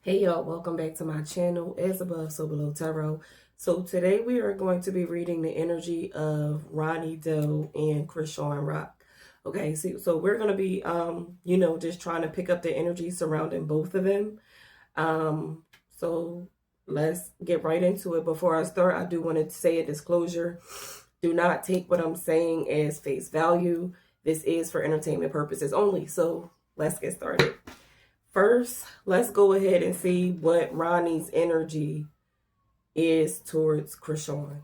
Hey y'all, welcome back to my channel, As Above, So Below Tarot. So today we are going to be reading the energy of Ronny Doe and Chrisean Rock. Okay, so we're going to be, just trying to pick up the energy surrounding both of them. So let's get right into it. Before I start, I do want to say a disclosure. Do not take what I'm saying as face value. This is for entertainment purposes only. So let's get started. First, let's go ahead and see what Ronny's energy is towards Chrisean.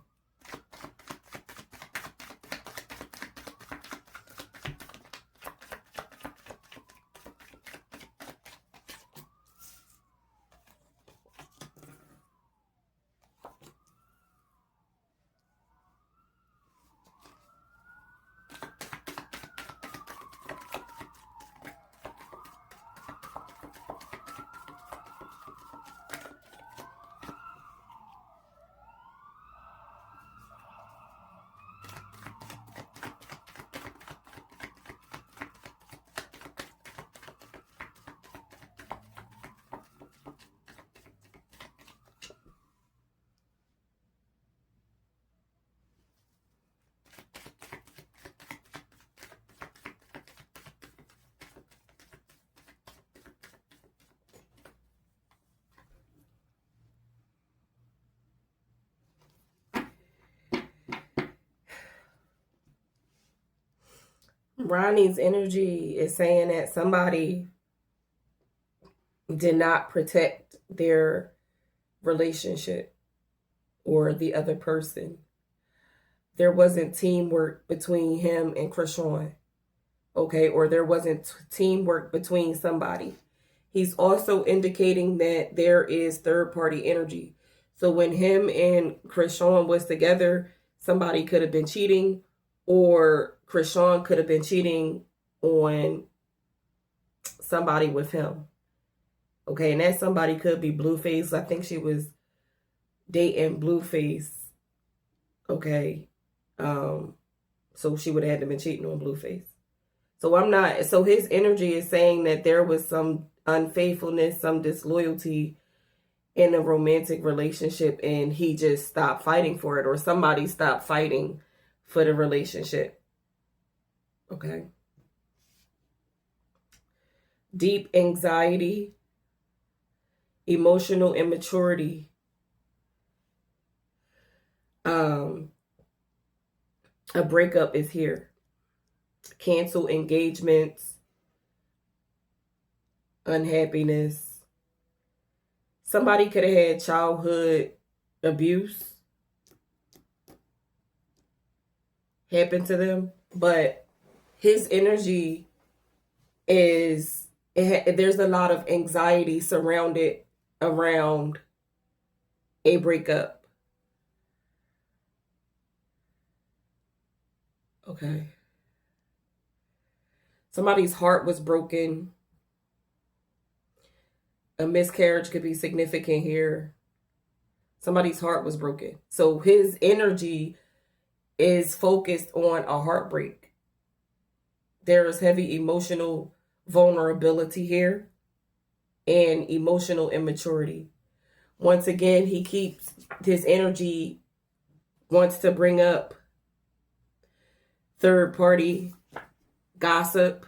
Ronny's energy is saying that somebody did not protect their relationship or the other person. There wasn't teamwork between him and Chrisean, okay? Or there wasn't teamwork between somebody. He's also indicating that there is third-party energy. So when him and Chrisean was together, somebody could have been cheating, or Chrisean could have been cheating on somebody with him. Okay, and that somebody could be Blueface. I think she was dating Blueface. Okay. So she would have had to been cheating on Blueface. So his energy is saying that there was some unfaithfulness, some disloyalty in a romantic relationship, and he just stopped fighting for it, or somebody stopped fighting for the relationship. Okay. Deep anxiety, emotional immaturity, a breakup is here. Cancel engagements, unhappiness. Somebody could have had childhood abuse happen to them, but his energy is, there's a lot of anxiety surrounded around a breakup. Okay. Somebody's heart was broken. A miscarriage could be significant here. Somebody's heart was broken. So his energy is focused on a heartbreak. There is heavy emotional vulnerability here and emotional immaturity. Once again, he keeps his energy, wants to bring up third party gossip,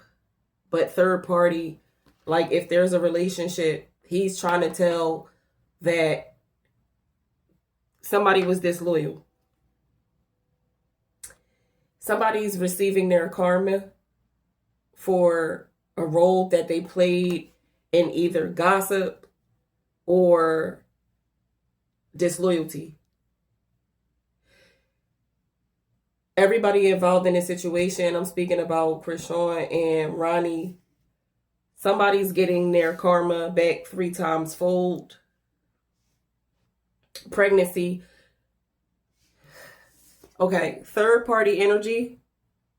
but third party, like if there's a relationship, he's trying to tell that somebody was disloyal. Somebody's receiving their karma for a role that they played in either gossip or disloyalty. Everybody involved in this situation, I'm speaking about Chrisean and Ronny, somebody's getting their karma back 3 times fold. Pregnancy. Okay, third party energy,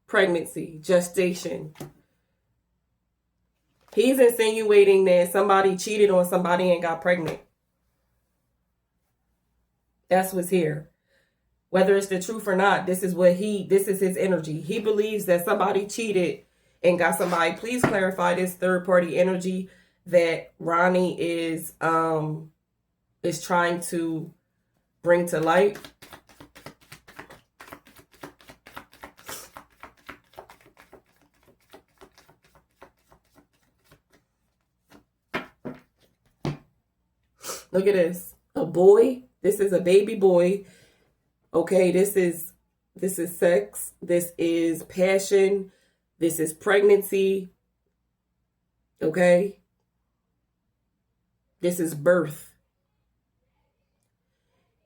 pregnancy, gestation. He's insinuating that somebody cheated on somebody and got pregnant. That's what's here. Whether it's the truth or not, this is his energy. He believes that somebody cheated and got somebody. Please clarify this third party energy that Ronny is trying to bring to light. Look at this. A boy. This is a baby boy. Okay, this is sex. This is passion. This is pregnancy. Okay? This is birth.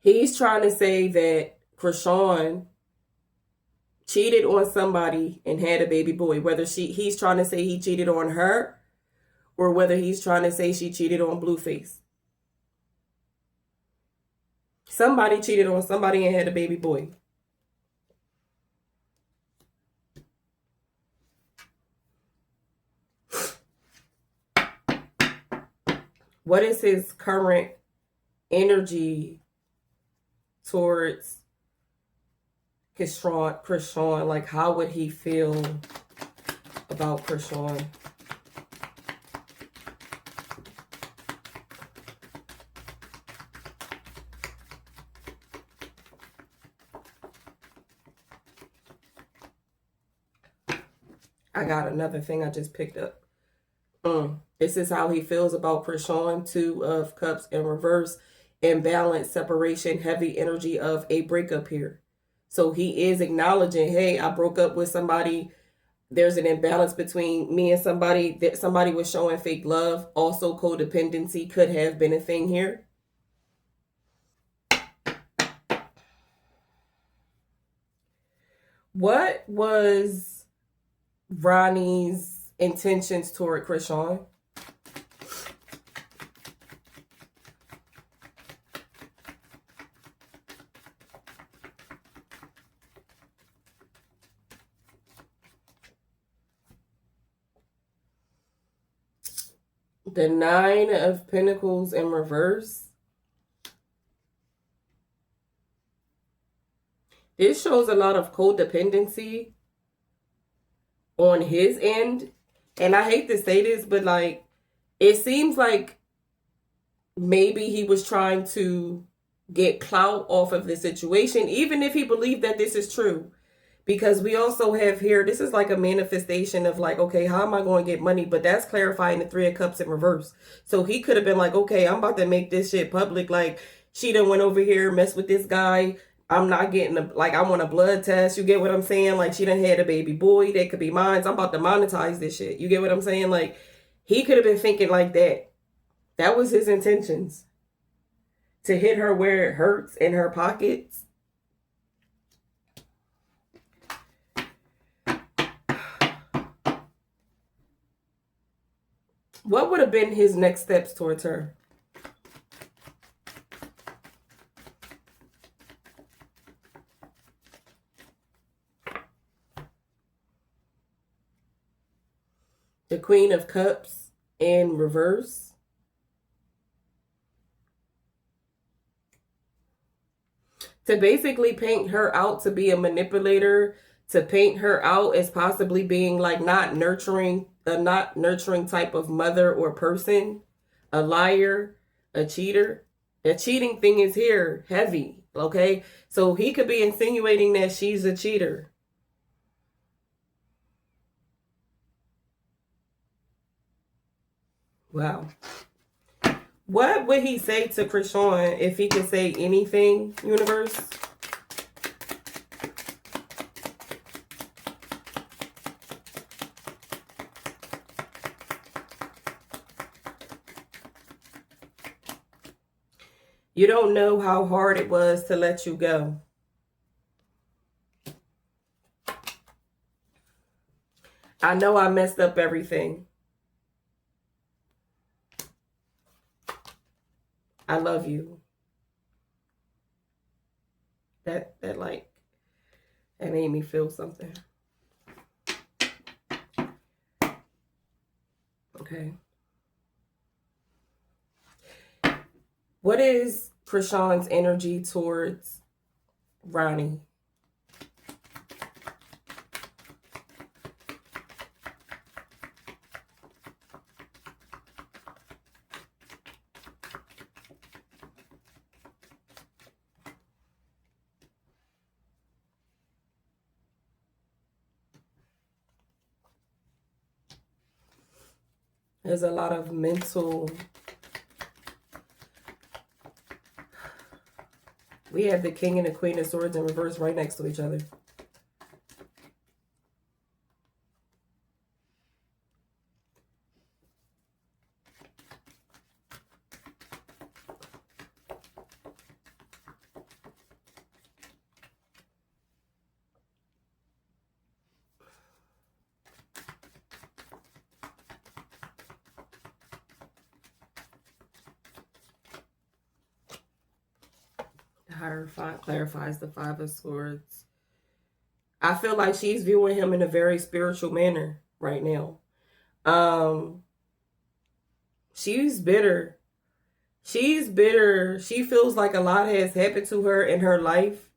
He's trying to say that Chrisean cheated on somebody and had a baby boy. Whether he's trying to say he cheated on her, or whether he's trying to say she cheated on Blueface. Somebody cheated on somebody and had a baby boy. What is his current energy towards Chrisean? Like, how would he feel about Chrisean? I got another thing I just picked up. This is how he feels about Chrisean. 2 of Cups in reverse. Imbalance, separation, heavy energy of a breakup here. So he is acknowledging, hey, I broke up with somebody. There's an imbalance between me and somebody. That somebody was showing fake love. Also, codependency could have been a thing here. What was Ronny's intentions toward Chrisean? The 9 of Pentacles in reverse. This shows a lot of codependency on his end. And I hate to say this, but like, it seems like maybe he was trying to get clout off of the situation, even if he believed that this is true. Because we also have here, this is like a manifestation of like, okay, how am I going to get money? But that's clarifying the 3 of Cups in reverse. So he could have been like, okay, I'm about to make this shit public. Like, she done went over here, messed with this guy. I'm not getting I want a blood test. You get what I'm saying? Like, she done had a baby boy. That could be mine. I'm about to monetize this shit. You get what I'm saying? Like, he could have been thinking like that. That was his intentions. To hit her where it hurts in her pockets. What would have been his next steps towards her? The Queen of Cups in reverse. To basically paint her out to be a manipulator, to paint her out as possibly being like a not nurturing type of mother or person, a liar, a cheater. The cheating thing is here, heavy, okay? So he could be insinuating that she's a cheater. Wow. What would he say to Chrisean if he could say anything, universe? You don't know how hard it was to let you go. I know I messed up everything. I love you. That made me feel something. Okay. What is Chrisean's energy towards Ronny? There's a lot of mental. We have the King and the Queen of Swords in reverse right next to each other. Clarifies the Five of Swords. I feel like she's viewing him in a very spiritual manner right now. She's bitter. She's bitter. She feels like a lot has happened to her in her life.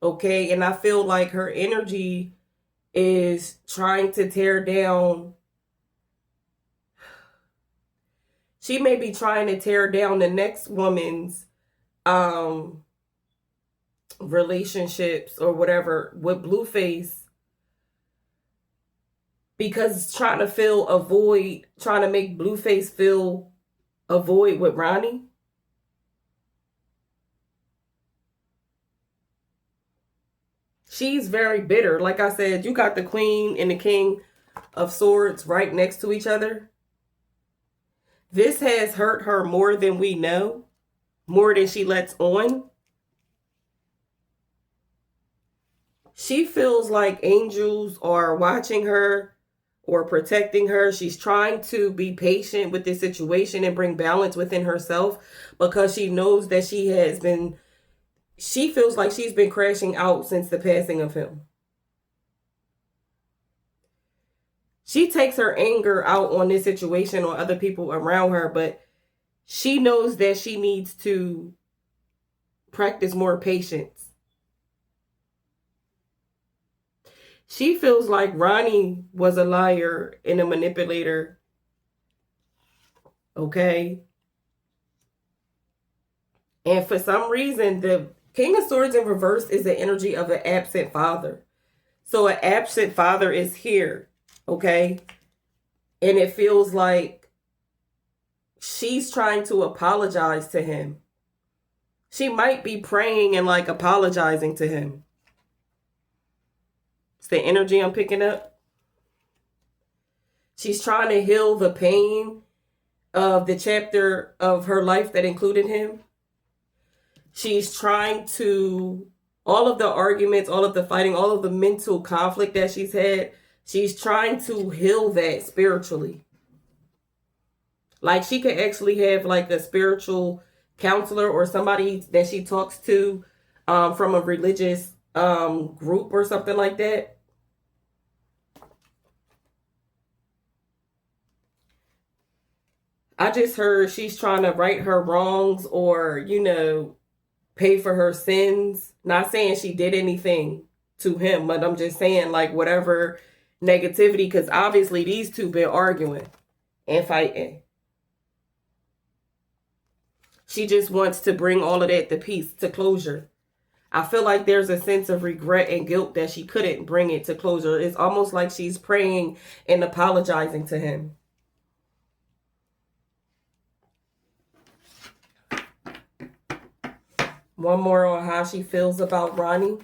Okay. And I feel like her energy is trying to tear down. She may be trying to tear down the next woman's relationships or whatever with Blueface, because it's trying to fill a void, trying to make Blueface fill a void with Ronny. She's very bitter. Like I said, you got the Queen and the King of Swords right next to each other. This has hurt her more than we know, more than she lets on. She feels like angels are watching her or protecting her. She's trying to be patient with this situation and bring balance within herself, because she knows that she feels like she's been crashing out since the passing of him. She takes her anger out on this situation on other people around her, but she knows that she needs to practice more patience. She feels like Ronny was a liar and a manipulator. Okay. And for some reason, the King of Swords in reverse is the energy of an absent father. So an absent father is here. Okay. And it feels like she's trying to apologize to him. She might be praying and like apologizing to him. It's the energy I'm picking up. She's trying to heal the pain of the chapter of her life that included him. She's trying to, all of the arguments, all of the fighting, all of the mental conflict that she's had, she's trying to heal that spiritually. Like she could actually have like a spiritual counselor or somebody that she talks to from a religious group or something like that. I just heard she's trying to right her wrongs or, pay for her sins. Not saying she did anything to him, but I'm just saying like whatever negativity, because obviously these two been arguing and fighting. She just wants to bring all of that to peace, to closure. I feel like there's a sense of regret and guilt that she couldn't bring it to closure. It's almost like she's praying and apologizing to him. One more on how she feels about Ronny.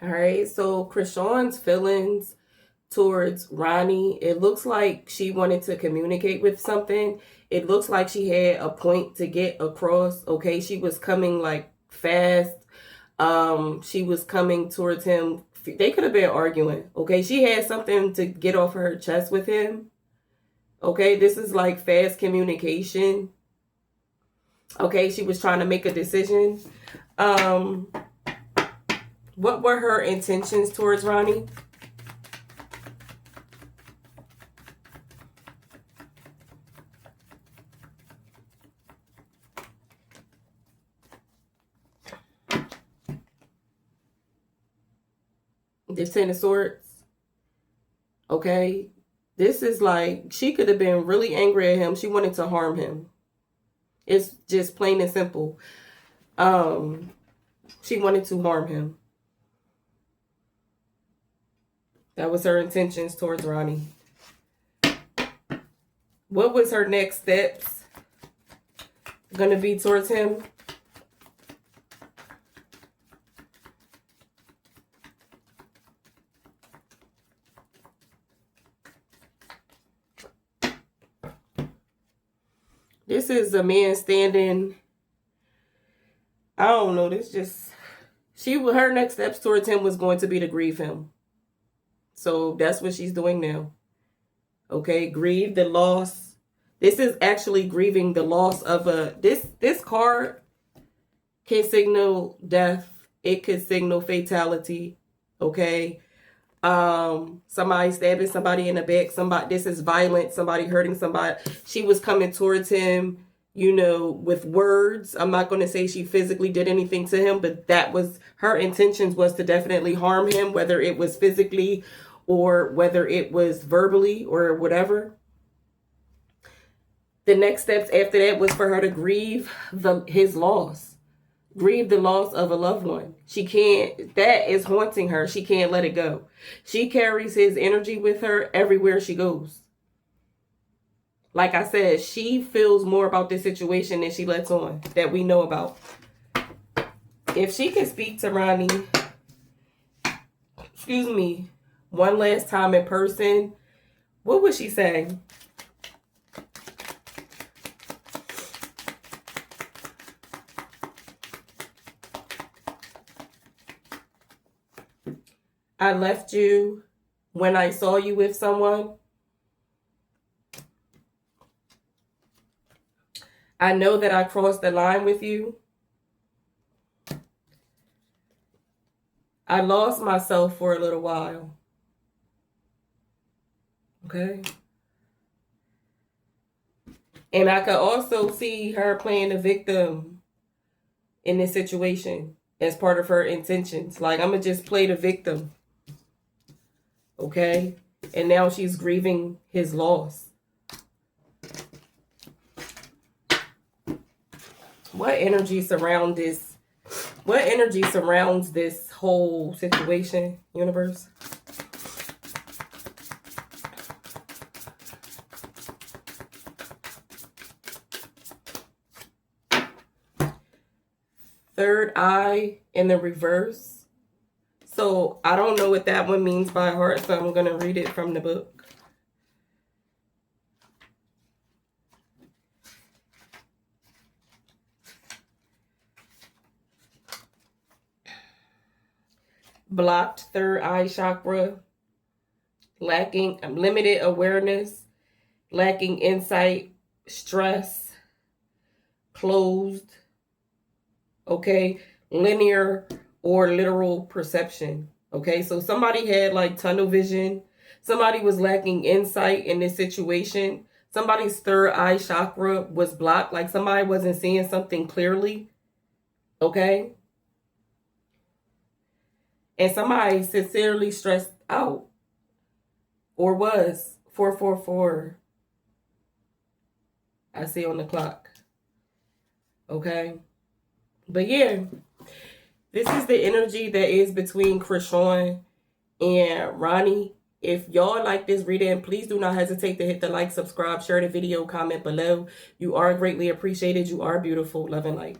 All right, so Chrisean's feelings towards Ronny, it looks like she wanted to communicate with something. It looks like she had a point to get across. Okay, she was coming like fast. She was coming towards him. They could have been arguing. Okay, she had something to get off of her chest with him. Okay, this is like fast communication. Okay, she was trying to make a decision. What were her intentions towards Ronny? The Ten of Swords. Okay. This is like, she could have been really angry at him. She wanted to harm him. It's just plain and simple. She wanted to harm him. That was her intentions towards Ronny. What was her next steps going to be towards him? This is a man standing. I don't know. This just, her next steps towards him was going to be to grieve him. So that's what she's doing now. Okay, grieve the loss. This is actually grieving the loss of this card can signal death. It could signal fatality. Okay. Somebody stabbing somebody in the back. This is violent. Somebody hurting somebody. She was coming towards him, you know, with words. I'm not going to say she physically did anything to him, but that was her intentions, was to definitely harm him, whether it was physically or whether it was verbally or whatever. The next steps after that was for her to grieve his loss. Grieve the loss of a loved one. She can't, that is haunting her. She can't let it go. She carries his energy with her everywhere she goes. Like I said, she feels more about this situation than she lets on, that we know about. If she can speak to Ronny, excuse me, one last time in person, what would she say? I left you when I saw you with someone. I know that I crossed the line with you. I lost myself for a little while. Okay. And I could also see her playing the victim in this situation as part of her intentions. Like, I'm going to just play the victim. Okay. And now she's grieving his loss. What energy surrounds this? What energy surrounds this whole situation, universe? Third eye in the reverse. So I don't know what that one means by heart, so I'm going to read it from the book. Blocked third eye chakra, lacking limited awareness, lacking insight, stress, closed, okay, linear or literal perception. Okay, so somebody had like tunnel vision. Somebody was lacking insight in this situation. Somebody's third eye chakra was blocked, like somebody wasn't seeing something clearly. Okay. And somebody sincerely stressed out, or was. 444. I see on the clock. Okay. But yeah, this is the energy that is between Chrisean and Ronny. If y'all like this reading, please do not hesitate to hit the like, subscribe, share the video, comment below. You are greatly appreciated. You are beautiful. Love and light.